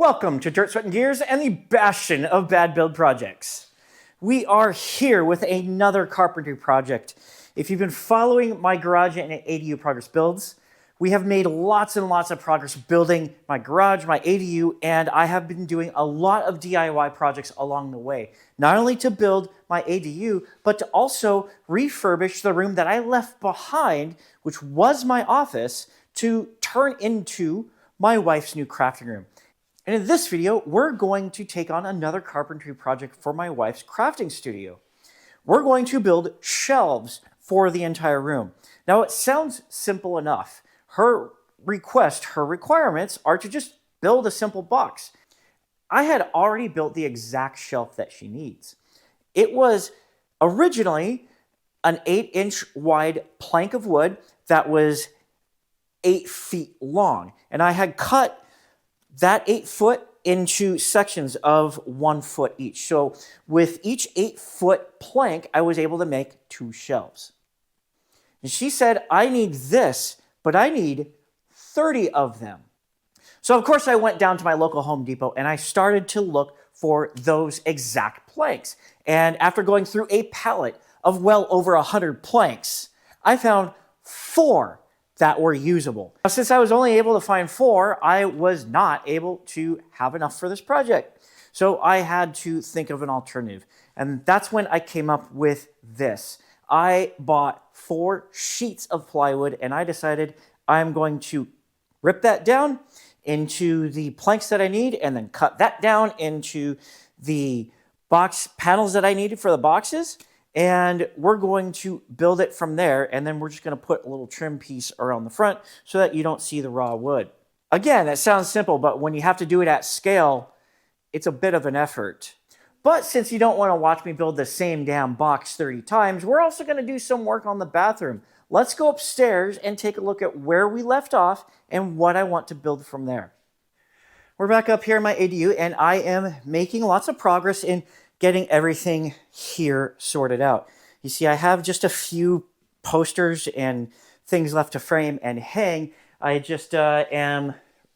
Welcome to Dirt, Sweat, and Gears and the bastion of bad build projects. We are here with another carpentry project. If you've been following my garage and ADU progress builds, we have made lots and lots of progress building my garage, my ADU, and I have been doing a lot of DIY projects along the way. Not only to build my ADU, but to also refurbish the room that I left behind, which was my office, to turn into my wife's new crafting room. And in this video, we're going to take on another carpentry project for my wife's crafting studio. We're going to build shelves for the entire room. Now, it sounds simple enough. Her requirements are to just build a simple box. I had already built the exact shelf that she needs. It was originally an 8-inch wide plank of wood that was 8 feet long. And I had cut that 8 foot into sections of 1 foot each. So with each 8-foot plank, I was able to make 2 shelves. And she said, I need this, but I need 30 of them. So of course I went down to my local Home Depot and I started to look for those exact planks. And after going through a pallet of well over 100 planks, I found 4 that were usable. Now, since I was only able to find 4, I was not able to have enough for this project. So I had to think of an alternative. And that's when I came up with this. I bought 4 sheets of plywood and I decided I'm going to rip that down into the planks that I need and then cut that down into the box panels that I needed for the boxes. And we're going to build it from there, and then we're just going to put a little trim piece around the front so that you don't see the raw wood. Again, that sounds simple, but when you have to do it at scale, it's a bit of an effort. But since you don't want to watch me build the same damn box 30 times, we're also going to do some work on the bathroom. Let's go upstairs and take a look at where we left off and what I want to build from there. We're back up here in my ADU, and I am making lots of progress in getting everything here sorted out. You see, I have just a few posters and things left to frame and hang. I just am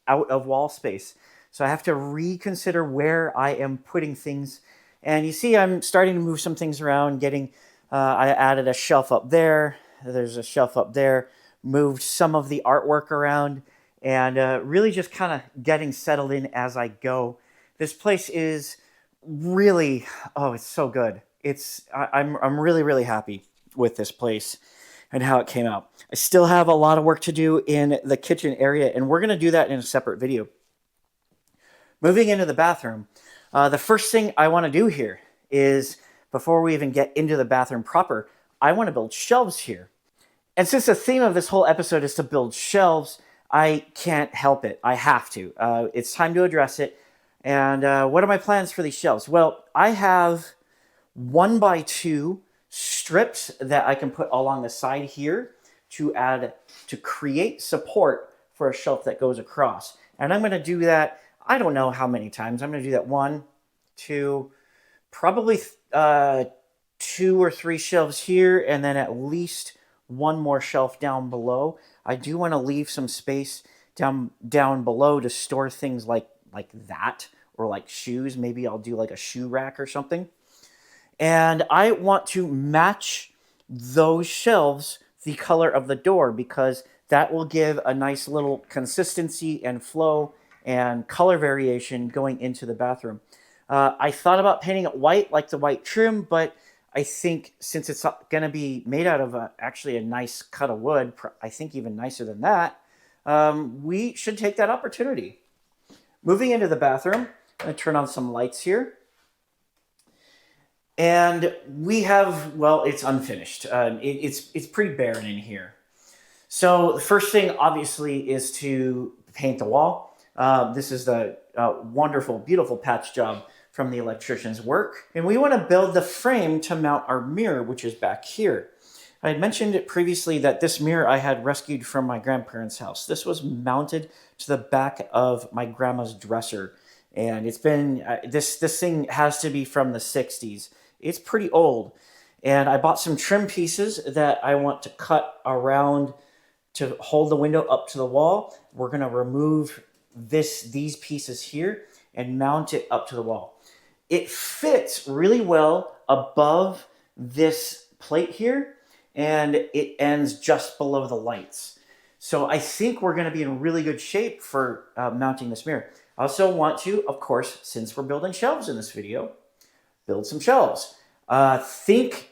out of wall space. So I have to reconsider where I am putting things. And you see, I'm starting to move some things around, I added a shelf up there. There's a shelf up there, moved some of the artwork around, and really just kind of getting settled in as I go. This place is really, oh, it's so good. I'm really, really happy with this place and how it came out. I still have a lot of work to do in the kitchen area, and we're going to do that in a separate video. Moving into the bathroom, the first thing I want to do here is, before we even get into the bathroom proper, I want to build shelves here. And since the theme of this whole episode is to build shelves, I can't help it. I have to. It's time to address it. And what are my plans for these shelves? Well, I have 1x2 strips that I can put along the side here to create support for a shelf that goes across. And I'm going to do that, I don't know how many times. I'm going to do that 1, 2, probably 2 or 3 shelves here, and then at least 1 more shelf down below. I do want to leave some space down below to store things like that, or like shoes. Maybe I'll do like a shoe rack or something. And I want to match those shelves the color of the door, because that will give a nice little consistency and flow and color variation going into the bathroom. I thought about painting it white, like the white trim, but I think since it's going to be made out of actually a nice cut of wood, I think even nicer than that, we should take that opportunity. Moving into the bathroom, I'm going to turn on some lights here. And we have, well, it's unfinished. It's pretty barren in here. So the first thing, obviously, is to paint the wall. This is the wonderful, beautiful patch job from the electrician's work. And we want to build the frame to mount our mirror, which is back here. I had mentioned it previously that this mirror I had rescued from my grandparents' house. This was mounted to the back of my grandma's dresser. And it's been, this thing has to be from the 60s. It's pretty old. And I bought some trim pieces that I want to cut around to hold the window up to the wall. We're going to remove these pieces here and mount it up to the wall. It fits really well above this plate here, and it ends just below the lights. So I think we're going to be in really good shape for mounting this mirror. I also want to, of course, since we're building shelves in this video, build some shelves. Think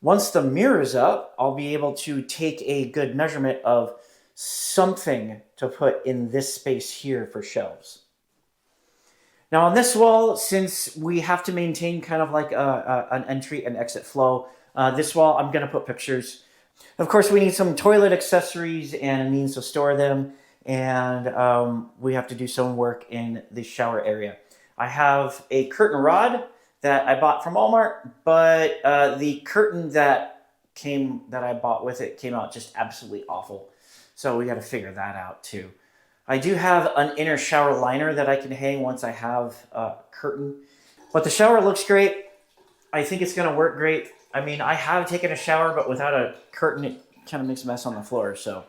once the mirror is up, I'll be able to take a good measurement of something to put in this space here for shelves. Now on this wall, since we have to maintain kind of like an entry and exit flow, this wall I'm going to put pictures. Of course, we need some toilet accessories and means to store them, and we have to do some work in the shower area. I have a curtain rod that I bought from Walmart, but the curtain that I bought with it came out just absolutely awful. So we got to figure that out too. I do have an inner shower liner that I can hang once I have a curtain. But the shower looks great. I think it's going to work great. I mean, I have taken a shower, but without a curtain, it kind of makes a mess on the floor. So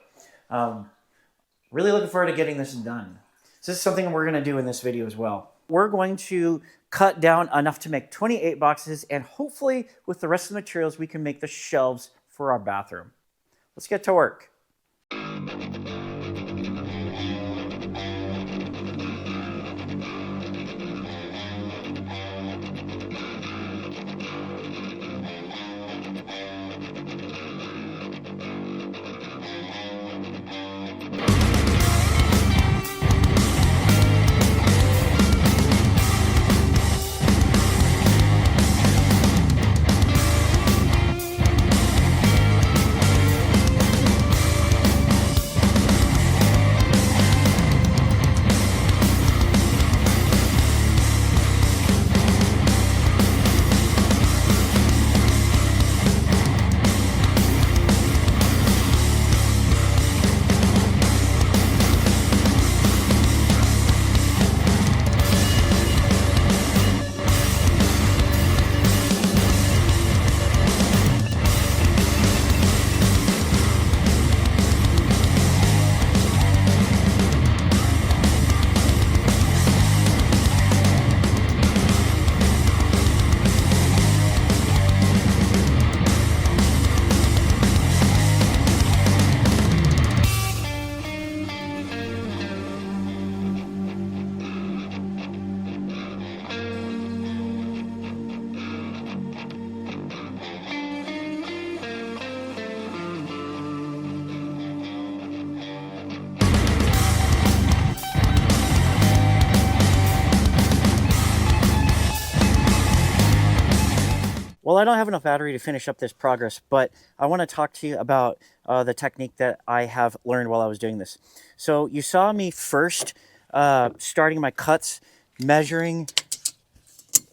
really looking forward to getting this done. So this is something we're going to do in this video as well. We're going to cut down enough to make 28 boxes, and hopefully with the rest of the materials, we can make the shelves for our bathroom. Let's get to work. Well, I don't have enough battery to finish up this progress, but I want to talk to you about the technique that I have learned while I was doing this. So you saw me first starting my cuts, measuring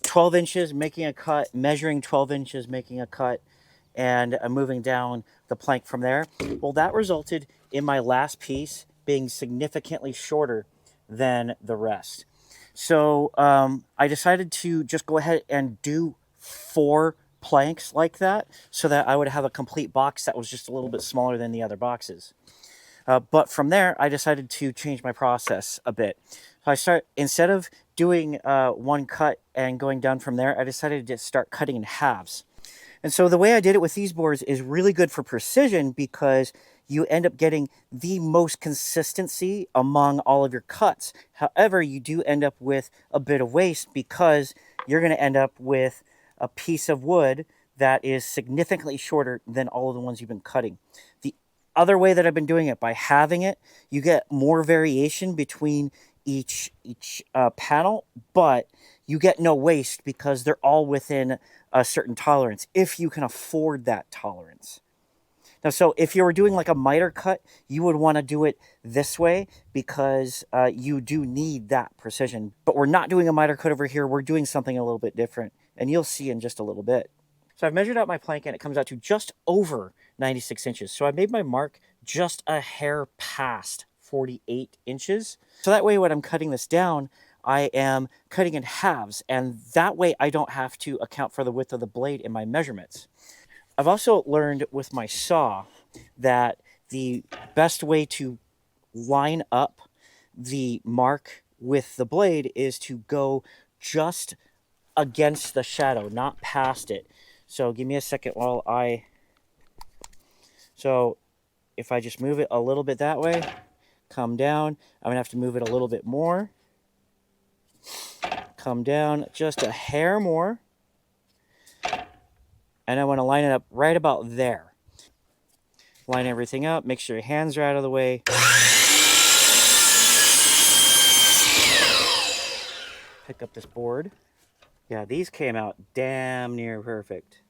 12 inches, making a cut, measuring 12 inches, making a cut, and moving down the plank from there. Well, that resulted in my last piece being significantly shorter than the rest. So I decided to just go ahead and do 4 planks like that so that I would have a complete box that was just a little bit smaller than the other boxes. But from there, I decided to change my process a bit. So instead of doing one cut and going down from there, I decided to start cutting in halves. And so the way I did it with these boards is really good for precision because you end up getting the most consistency among all of your cuts. However, you do end up with a bit of waste because you're going to end up with a piece of wood that is significantly shorter than all of the ones you've been cutting. The other way that I've been doing it, by halving it, you get more variation between each panel, but you get no waste because they're all within a certain tolerance, if you can afford that tolerance. Now, so if you were doing like a miter cut, you would want to do it this way because you do need that precision. But we're not doing a miter cut over here. We're doing something a little bit different, and you'll see in just a little bit. So I've measured out my plank, and it comes out to just over 96 inches. So I made my mark just a hair past 48 inches. So that way when I'm cutting this down, I am cutting in halves, and that way I don't have to account for the width of the blade in my measurements. I've also learned with my saw that the best way to line up the mark with the blade is to go just against the shadow, not past it. So give me a second while so if I just move it a little bit that way, come down, I'm gonna have to move it a little bit more, come down just a hair more, and I wanna line it up right about there. Line everything up, make sure your hands are out of the way. Pick up this board. Yeah, these came out damn near perfect.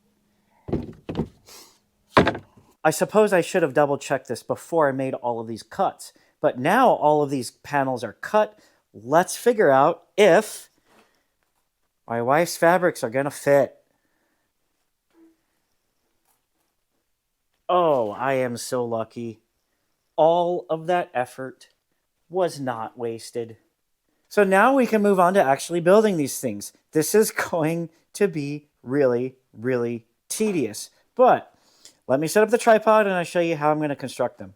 I suppose I should have double checked this before I made all of these cuts, but now all of these panels are cut. Let's figure out if my wife's fabrics are gonna fit. Oh, I am so lucky. All of that effort was not wasted. So now we can move on to actually building these things. This is going to be really, really tedious, but let me set up the tripod and I'll show you how I'm going to construct them.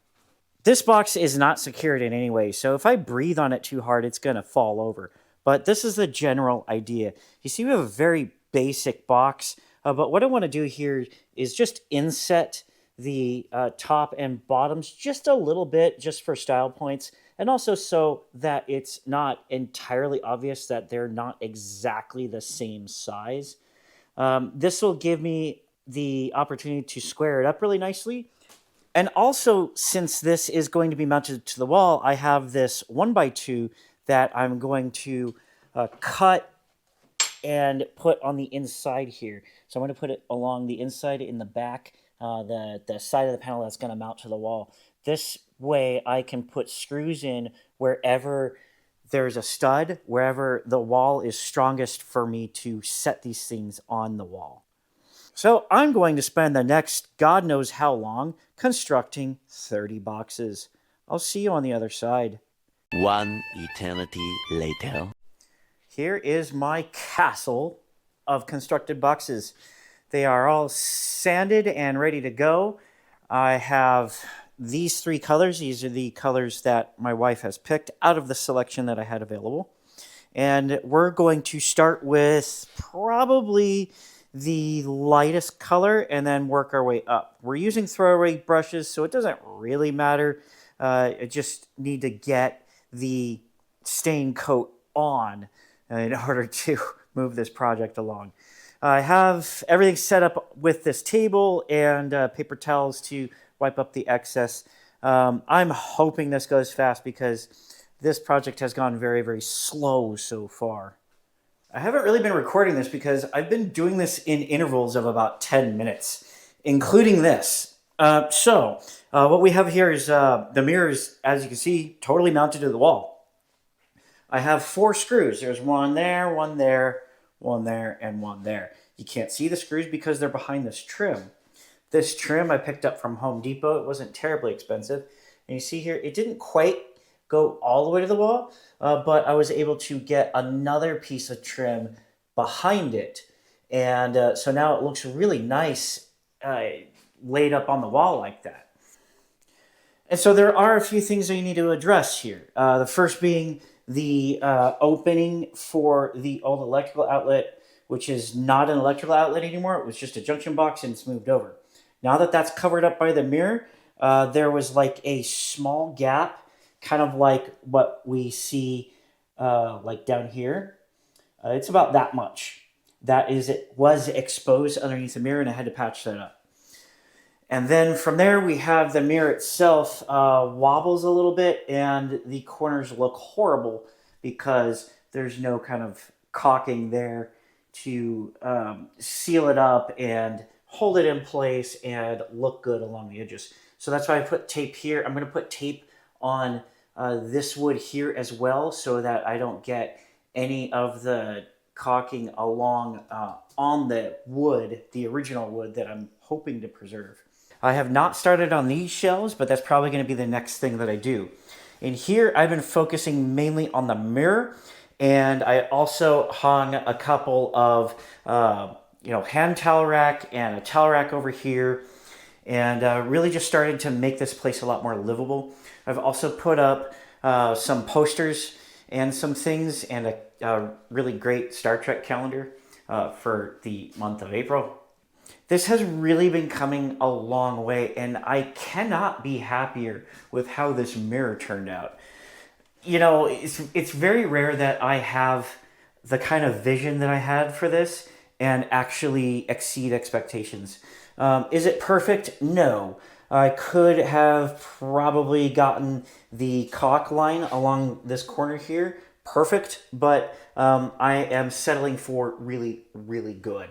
This box is not secured in any way, so if I breathe on it too hard, it's going to fall over. But this is the general idea. You see, we have a very basic box, but what I want to do here is just inset the top and bottoms just a little bit, just for style points, and also so that it's not entirely obvious that they're not exactly the same size. This will give me the opportunity to square it up really nicely. And also, since this is going to be mounted to the wall, I have this 1x2 that I'm going to cut and put on the inside here. So I'm going to put it along the inside in the back, the side of the panel that's going to mount to the wall. This way I can put screws in wherever there's a stud, wherever the wall is strongest for me to set these things on the wall. So I'm going to spend the next God knows how long constructing 30 boxes. I'll see you on the other side. One eternity later. Here is my castle of constructed boxes. They are all sanded and ready to go. I have these 3 colors. These are the colors that my wife has picked out of the selection that I had available. And we're going to start with probably the lightest color and then work our way up. We're using throwaway brushes, so it doesn't really matter. I just need to get the stain coat on in order to move this project along. I have everything set up with this table and paper towels to wipe up the excess. I'm hoping this goes fast because this project has gone very, very slow so far. I haven't really been recording this because I've been doing this in intervals of about 10 minutes, including this. What we have here is the mirrors, as you can see, totally mounted to the wall. I have 4 screws. There's one there, one there, one there, and one there. You can't see the screws because they're behind this trim. This trim I picked up from Home Depot. It wasn't terribly expensive. And you see here, it didn't quite go all the way to the wall, but I was able to get another piece of trim behind it. And so now it looks really nice laid up on the wall like that. And so there are a few things that you need to address here. The first being the opening for the old electrical outlet, which is not an electrical outlet anymore. It was just a junction box and it's moved over. Now that that's covered up by the mirror, there was like a small gap, kind of like what we see like down here. It's about that much. It was exposed underneath the mirror and I had to patch that up. And then from there we have the mirror itself wobbles a little bit and the corners look horrible because there's no kind of caulking there to seal it up and hold it in place and look good along the edges. So that's why I put tape here. I'm going to put tape on this wood here as well so that I don't get any of the caulking along on the wood, the original wood that I'm hoping to preserve. I have not started on these shelves, but that's probably going to be the next thing that I do. In here, I've been focusing mainly on the mirror, and I also hung a couple of hand towel rack and a towel rack over here, and really just started to make this place a lot more livable. I've also put up some posters and some things, and a really great Star Trek calendar for the month of April. This has really been coming a long way, and I cannot be happier with how this mirror turned out. You know, it's very rare that I have the kind of vision that I had for this and actually exceed expectations. Is it perfect? No. I could have probably gotten the caulk line along this corner here perfect, but I am settling for really, really good.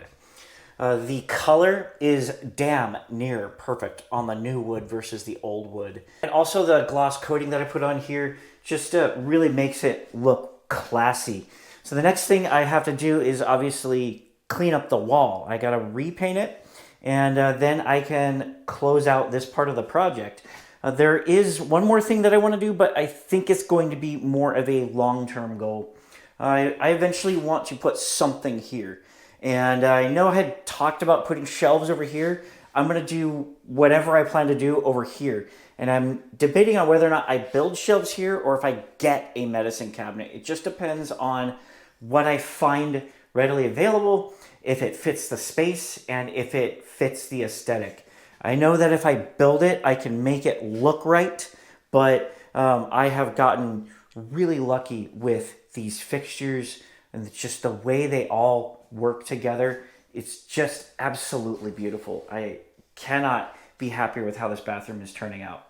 The color is damn near perfect on the new wood versus the old wood. And also the gloss coating that I put on here just really makes it look classy. So the next thing I have to do is obviously clean up the wall. I gotta repaint it, and then I can close out this part of the project. There is one more thing that I want to do, but I think it's going to be more of a long-term goal. I eventually want to put something here. And I know I had talked about putting shelves over here. I'm going to do whatever I plan to do over here. And I'm debating on whether or not I build shelves here or if I get a medicine cabinet. It just depends on what I find readily available, if it fits the space, and if it fits the aesthetic. I know that if I build it, I can make it look right, but I have gotten really lucky with these fixtures and just the way they all work together. It's just absolutely beautiful. I cannot be happier with how this bathroom is turning out.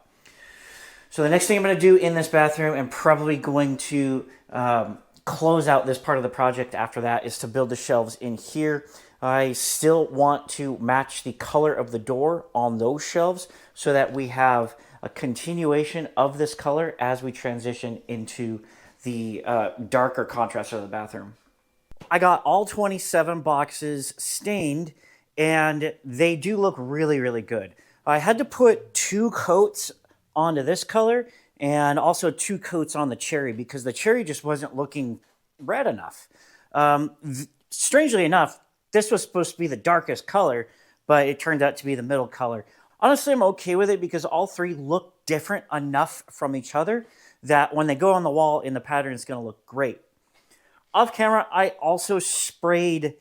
So the next thing I'm going to do in this bathroom, and probably going to close out this part of the project after that, is to build the shelves in here. I still want to match the color of the door on those shelves so that we have a continuation of this color as we transition into the darker contrast of the bathroom. I got all 27 boxes stained, and they do look really, really good. I had to put 2 coats onto this color and also 2 coats on the cherry because the cherry just wasn't looking red enough. Strangely enough, this was supposed to be the darkest color, but it turned out to be the middle color. Honestly, I'm okay with it because all 3 look different enough from each other that when they go on the wall in the pattern, it's going to look great. Off camera, I also sprayed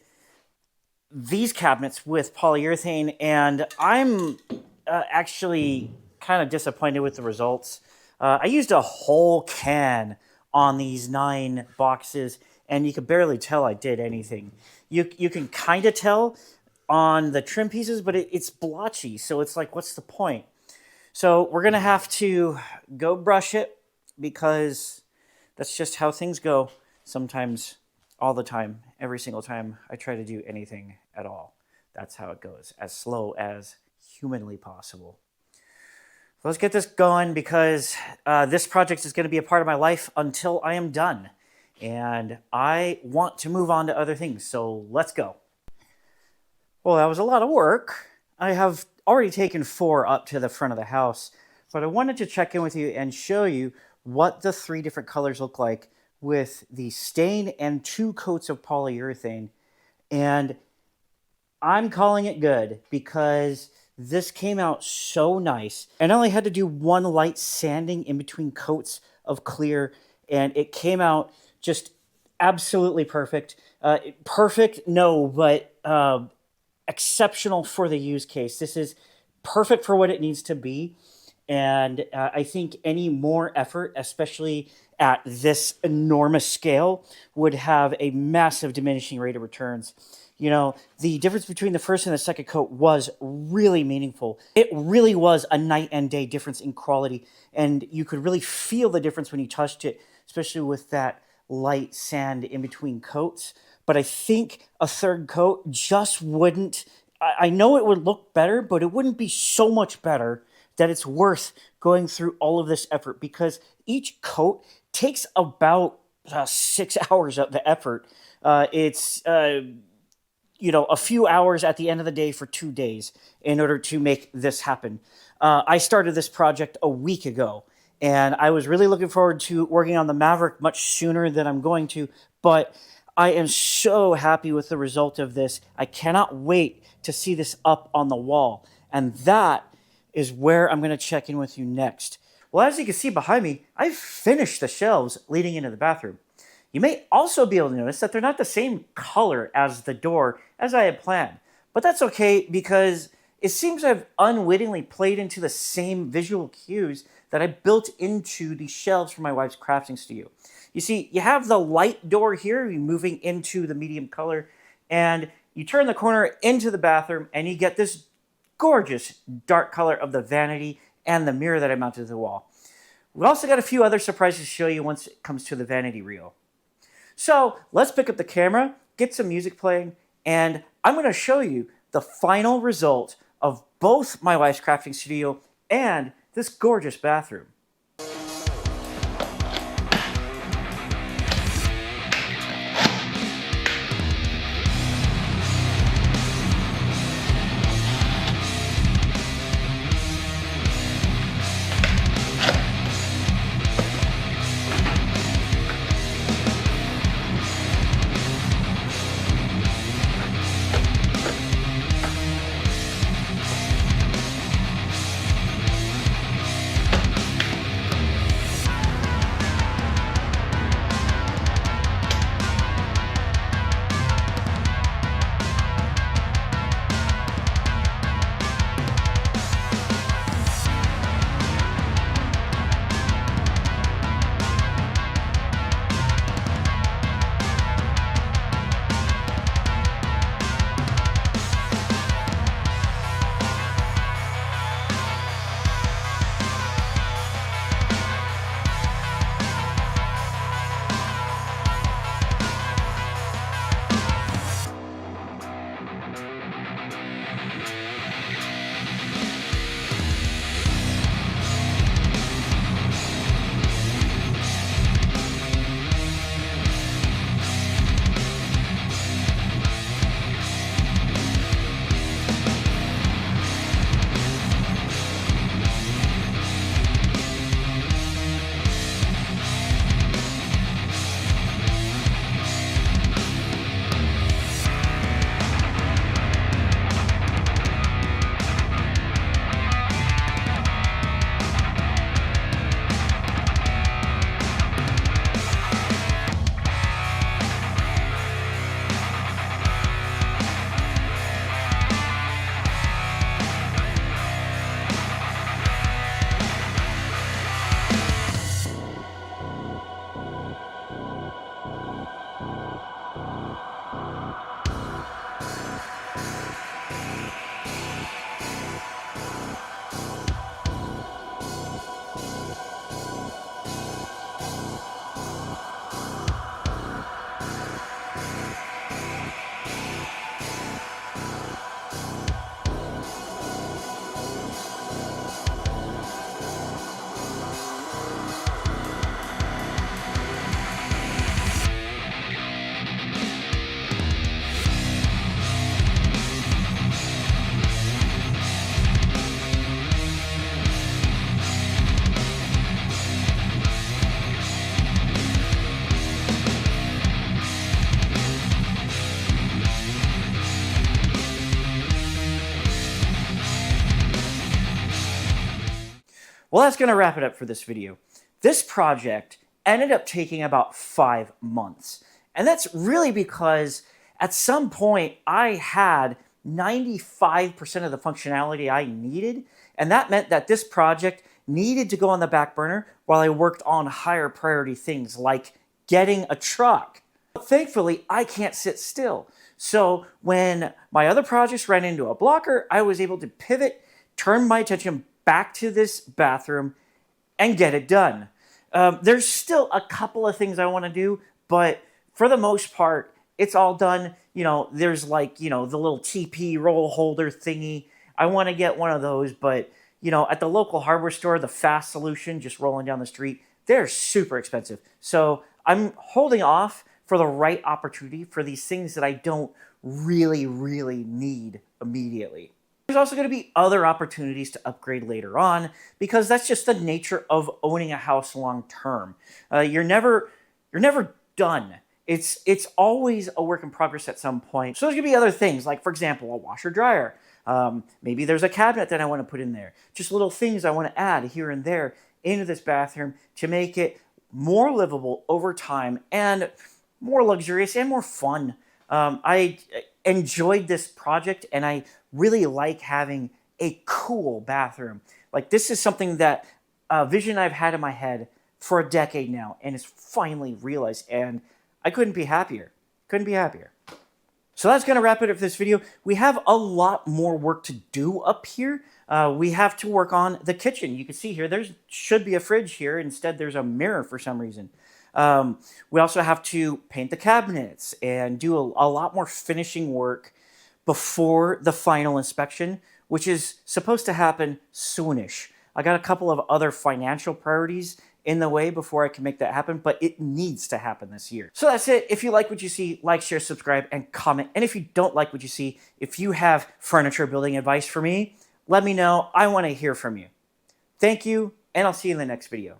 these cabinets with polyurethane, and I'm actually kind of disappointed with the results. I used a whole can on these 9 boxes, and you could barely tell I did anything. You can kind of tell on the trim pieces, but it's blotchy, so it's like, what's the point? So we're going to have to go brush it because that's just how things go. Sometimes, all the time, every single time I try to do anything at all. That's how it goes, as slow as humanly possible. Let's get this going because this project is going to be a part of my life until I am done. And I want to move on to other things, so let's go. Well, that was a lot of work. I have already taken 4 up to the front of the house, but I wanted to check in with you and show you what the 3 different colors look like with the stain and 2 coats of polyurethane. And I'm calling it good because this came out so nice. And I only had to do 1 light sanding in between coats of clear, and it came out just absolutely perfect. Perfect, no, but exceptional for the use case. This is perfect for what it needs to be. And I think any more effort, especially at this enormous scale, would have a massive diminishing rate of returns. You know, the difference between the first and the second coat was really meaningful. It really was a night and day difference in quality, and you could really feel the difference when you touched it, especially with that light sand in between coats. But I think a third coat just wouldn't, I know it would look better, but it wouldn't be so much better that it's worth going through all of this effort, because each coat takes about 6 hours of the effort. It's a few hours at the end of the day for 2 days in order to make this happen. I started this project a week ago, and I was really looking forward to working on the Maverick much sooner than I'm going to, but I am so happy with the result of this. I cannot wait to see this up on the wall, and that is where I'm going to check in with you next. Well, as you can see behind me, I've finished the shelves leading into the bathroom. You may also be able to notice that they're not the same color as the door as I had planned, but that's okay because it seems I've unwittingly played into the same visual cues that I built into the shelves for my wife's crafting studio. You see, you have the light door here, you're moving into the medium color, and you turn the corner into the bathroom and you get this gorgeous dark color of the vanity and the mirror that I mounted to the wall. We've also got a few other surprises to show you once it comes to the vanity reel. So let's pick up the camera, get some music playing, and I'm going to show you the final result of both my wife's crafting studio and this gorgeous bathroom. Well, that's going to wrap it up for this video. This project ended up taking about 5 months. And that's really because at some point I had 95% of the functionality I needed. And that meant that this project needed to go on the back burner while I worked on higher priority things like getting a truck. But thankfully, I can't sit still. So when my other projects ran into a blocker, I was able to pivot, turn my attention back to this bathroom, and get it done. There's still a couple of things I want to do, but for the most part, it's all done. You know, there's like, you know, the little TP roll holder thingy. I want to get one of those, but, you know, at the local hardware store, the fast solution, just rolling down the street, they're super expensive. So I'm holding off for the right opportunity for these things that I don't really need immediately. There's also going to be other opportunities to upgrade later on because that's just the nature of owning a house long term. You're never done. It's always a work in progress at some point. So there's going to be other things like, for example, a washer dryer. Maybe there's a cabinet that I want to put in there. Just little things I want to add here and there into this bathroom to make it more livable over time and more luxurious and more fun. I enjoyed this project, and I really like having a cool bathroom. Like, this is something that a vision I've had in my head for a decade now, and it's finally realized, and I couldn't be happier. Couldn't be happier. So that's going to wrap it up for this video. We have a lot more work to do up here. We have to work on the kitchen. You can see here, there should be a fridge here. Instead, there's a mirror for some reason. We also have to paint the cabinets and do a lot more finishing work before the final inspection, which is supposed to happen soonish. I got a couple of other financial priorities in the way before I can make that happen, but it needs to happen this year. So that's it. If you like what you see, like, share, subscribe, and comment. And if you don't like what you see, if you have furniture building advice for me, let me know. I want to hear from you. Thank you, and I'll see you in the next video.